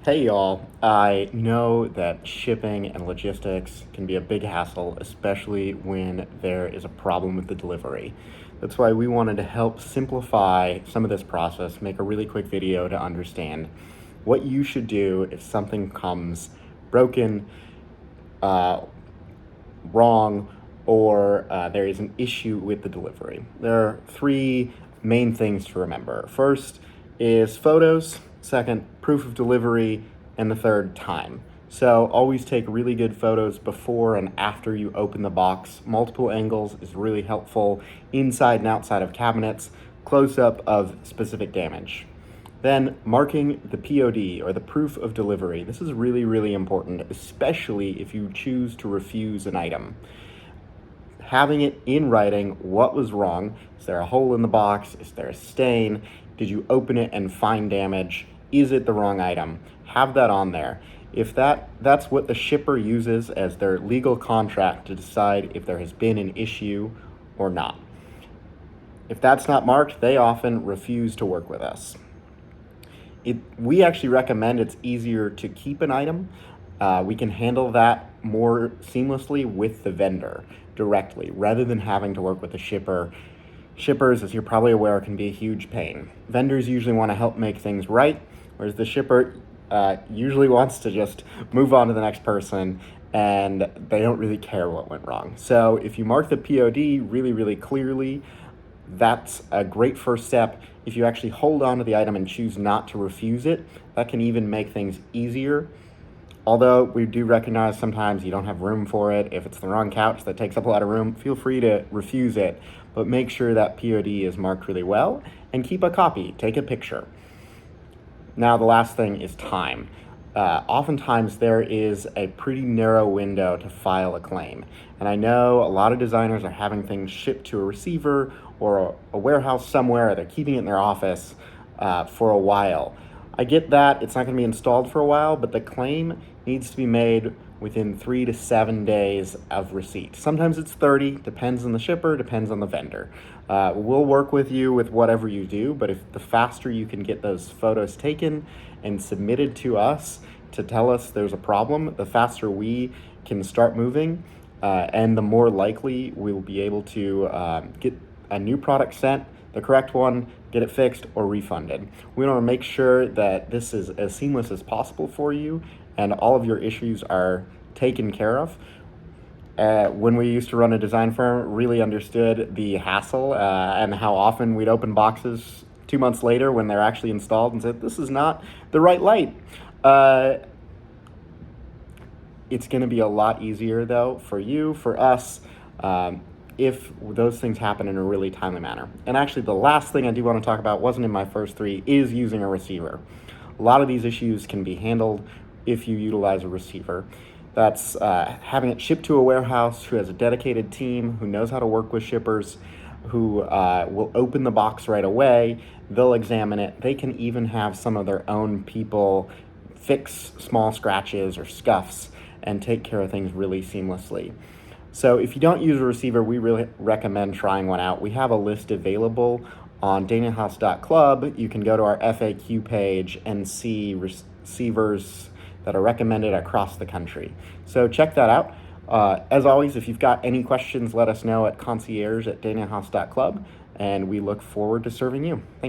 Hey y'all, I know that shipping and logistics can be a big hassle, especially when there is a problem with the delivery. That's why we wanted to help simplify some of this process, make a really quick video to understand what you should do if something comes broken, wrong, or there is an issue with the delivery. There are three main things to remember. First is photos, second, proof of delivery, and the third, time. So always take really good photos before and after you open the box. Multiple angles is really helpful, inside and outside of cabinets, close-up of specific damage. Then marking the POD, or the proof of delivery. This is really, really important, especially if you choose to refuse an item. Having it in writing, what was wrong? Is there a hole in the box? Is there a stain? Did you open it and find damage? Is it the wrong item? Have that on there. If that's what the shipper uses as their legal contract to decide if there has been an issue or not. If that's not marked, they often refuse to work with us. We actually recommend it's easier to keep an item. We can handle that more seamlessly with the vendor directly, rather than having to work with the shipper. Shippers, as you're probably aware, can be a huge pain. Vendors usually want to help make things right, whereas the shipper usually wants to just move on to the next person, and they don't really care what went wrong. So if you mark the POD really, really clearly, that's a great first step. If you actually hold on to the item and choose not to refuse it, that can even make things easier. Although we do recognize sometimes you don't have room for it. If it's the wrong couch that takes up a lot of room, feel free to refuse it, but make sure that POD is marked really well and keep a copy, take a picture. Now the last thing is time. Oftentimes there is a pretty narrow window to file a claim. And I know a lot of designers are having things shipped to a receiver or a warehouse somewhere, or they're keeping it in their office for a while. I get that it's not going to be installed for a while, but the claim needs to be made within 3 to 7 days of receipt. Sometimes it's 30, depends on the shipper, depends on the vendor. We'll work with you with whatever you do, but if the faster you can get those photos taken and submitted to us to tell us there's a problem, the faster we can start moving, and the more likely we'll be able to get a new product sent, the correct one, get it fixed or refunded. We want to make sure that this is as seamless as possible for you and all of your issues are taken care of. When we used to run a design firm, really understood the hassle and how often we'd open boxes 2 months later when they're actually installed and said, this is not the right light. It's going to be a lot easier though for you, for us, if those things happen in a really timely manner. And actually the last thing I do want to talk about, wasn't in my first three, is using a receiver. A lot of these issues can be handled if you utilize a receiver. That's having it shipped to a warehouse who has a dedicated team, who knows how to work with shippers, who will open the box right away. They'll examine it. They can even have some of their own people fix small scratches or scuffs and take care of things really seamlessly. So if you don't use a receiver, we really recommend trying one out. We have a list available on danielhouse.club. You can go to our FAQ page and see receivers that are recommended across the country. So check that out. As always, if you've got any questions, let us know at concierge@danielhouse.club, and we look forward to serving you. Thank you.